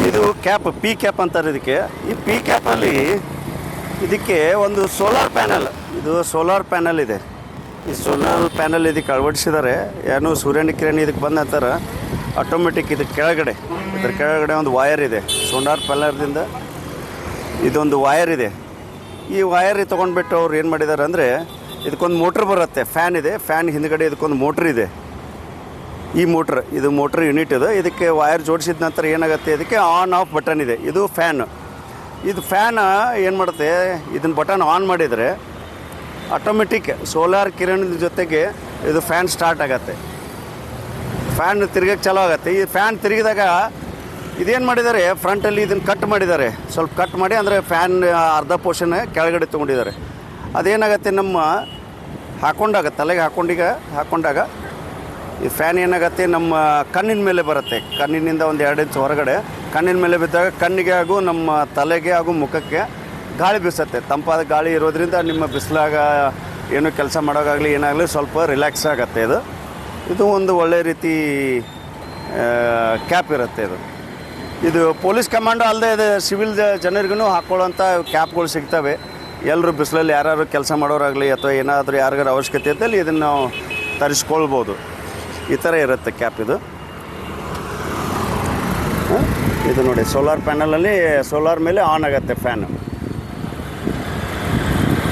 ಇದು cap, P cap ಅಂತಾರೆ ಇದಕ್ಕೆ. ಈ ಪಿ ಕ್ಯಾಪಲ್ಲಿ ಇದಕ್ಕೆ ಒಂದು ಸೋಲಾರ್ ಪ್ಯಾನಲ್, ಇದು ಸೋಲಾರ್ ಪ್ಯಾನಲ್ ಇದೆ. ಈ ಸೋಲಾರ್ ಪ್ಯಾನಲ್ ಇದಕ್ಕೆ ಅಳವಡಿಸಿದ್ದಾರೆ. ಏನೋ ಸೂರ್ಯನ ಕಿರಣ ಇದಕ್ಕೆ ಬಂದ ನಂತರ ಆಟೋಮೆಟಿಕ್ ಇದಕ್ಕೆ ಕೆಳಗಡೆ, ಇದ್ರ ಕೆಳಗಡೆ ಒಂದು ವಯರ್ ಇದೆ. ಸೋಲಾರ್ ಪ್ಯಾನಲ್ದಿಂದ ಇದೊಂದು ವಯರ್ ಇದೆ. ಈ ವಯರ್ ತೊಗೊಂಡ್ಬಿಟ್ಟು ಅವ್ರು ಏನು ಮಾಡಿದ್ದಾರೆ ಅಂದರೆ, ಇದಕ್ಕೊಂದು ಮೋಟ್ರ್ ಬರುತ್ತೆ, ಫ್ಯಾನ್ ಇದೆ. ಫ್ಯಾನ್ ಹಿಂದ್ಗಡೆ ಇದಕ್ಕೊಂದು ಮೋಟ್ರ್ ಇದೆ. ಈ ಮೋಟ್ರ್, ಇದು ಮೋಟ್ರ್ ಯೂನಿಟ್ ಇದೆ. ಇದಕ್ಕೆ ವಯರ್ ಜೋಡಿಸಿದ ನಂತರ ಏನಾಗುತ್ತೆ, ಇದಕ್ಕೆ ಆನ್ ಆಫ್ ಬಟನ್ ಇದೆ. ಇದು ಫ್ಯಾನ್. ಇದು ಫ್ಯಾನ್ ಏನು ಮಾಡುತ್ತೆ, ಇದನ್ನ ಬಟನ್ ಆನ್ ಮಾಡಿದರೆ ಆಟೋಮೆಟಿಕ್ ಸೋಲಾರ್ ಕಿರಣದ ಜೊತೆಗೆ ಇದು ಫ್ಯಾನ್ ಸ್ಟಾರ್ಟ್ ಆಗುತ್ತೆ. ಫ್ಯಾನ್ ತಿರುಗಕ್ಕೆ ಚಾಲೂ ಆಗುತ್ತೆ. ಈ ಫ್ಯಾನ್ ತಿರುಗಿದಾಗ ಇದೇನು ಮಾಡಿದ್ದಾರೆ, ಫ್ರಂಟಲ್ಲಿ ಇದನ್ನು ಕಟ್ ಮಾಡಿದ್ದಾರೆ, ಸ್ವಲ್ಪ ಕಟ್ ಮಾಡಿ, ಅಂದರೆ ಫ್ಯಾನ್ ಅರ್ಧ ಪೋರ್ಷನ್ ಕೆಳಗಡೆ ತೊಗೊಂಡಿದ್ದಾರೆ. ಅದೇನಾಗುತ್ತೆ, ನಮ್ಮ ಹಾಕೊಂಡಾಗ ತಲೆಗೆ ಹಾಕೊಂಡಾಗ ಈ ಫ್ಯಾನ್ ಏನಾಗುತ್ತೆ, ನಮ್ಮ ಕಣ್ಣಿನ ಮೇಲೆ ಬರುತ್ತೆ. ಕಣ್ಣಿನಿಂದ ಒಂದು 2 ಇಂಚ್ ಹೊರಗಡೆ ಕಣ್ಣಿನ ಮೇಲೆ ಬಿದ್ದಾಗ ಕಣ್ಣಿಗೆ ಹಾಗೂ ನಮ್ಮ ತಲೆಗೆ ಹಾಗೂ ಮುಖಕ್ಕೆ ಗಾಳಿ ಬೀಸುತ್ತೆ. ತಂಪಾದ ಗಾಳಿ ಇರೋದ್ರಿಂದ ನಿಮ್ಮ ಬಿಸಿಲಾಗ ಏನು ಕೆಲಸ ಮಾಡೋಕ್ಕಾಗಲಿ ಏನಾಗಲಿ ಸ್ವಲ್ಪ ರಿಲ್ಯಾಕ್ಸ್ ಆಗುತ್ತೆ. ಇದು ಒಂದು ಒಳ್ಳೆ ರೀತಿ ಕ್ಯಾಪ್ ಇರುತ್ತೆ. ಇದು ಪೊಲೀಸ್ ಕಮಾಂಡೋ ಅಲ್ಲದೆ ಇದು ಸಿವಿಲ್ ಜನರಿಗೂ ಹಾಕ್ಕೊಳ್ಳೋಂಥ ಕ್ಯಾಪ್ಗಳು ಸಿಗ್ತವೆ. ಎಲ್ಲರೂ ಬಿಸಿಲಲ್ಲಿ ಯಾರು ಕೆಲಸ ಮಾಡೋರಾಗಲಿ ಅಥವಾ ಏನಾದರೂ ಯಾರಿಗಾರು ಅವಶ್ಯಕತೆ ಇದ್ದಲ್ಲಿ ಇದನ್ನು ನಾವು ತರಿಸ್ಕೊಳ್ಬೋದು. ಈ ಥರ ಇರುತ್ತೆ ಕ್ಯಾಪ್. ಇದು ನೋಡಿ, ಸೋಲಾರ್ ಪ್ಯಾನಲಲ್ಲಿ ಸೋಲಾರ್ ಮೇಲೆ ಆನ್ ಆಗುತ್ತೆ ಫ್ಯಾನು.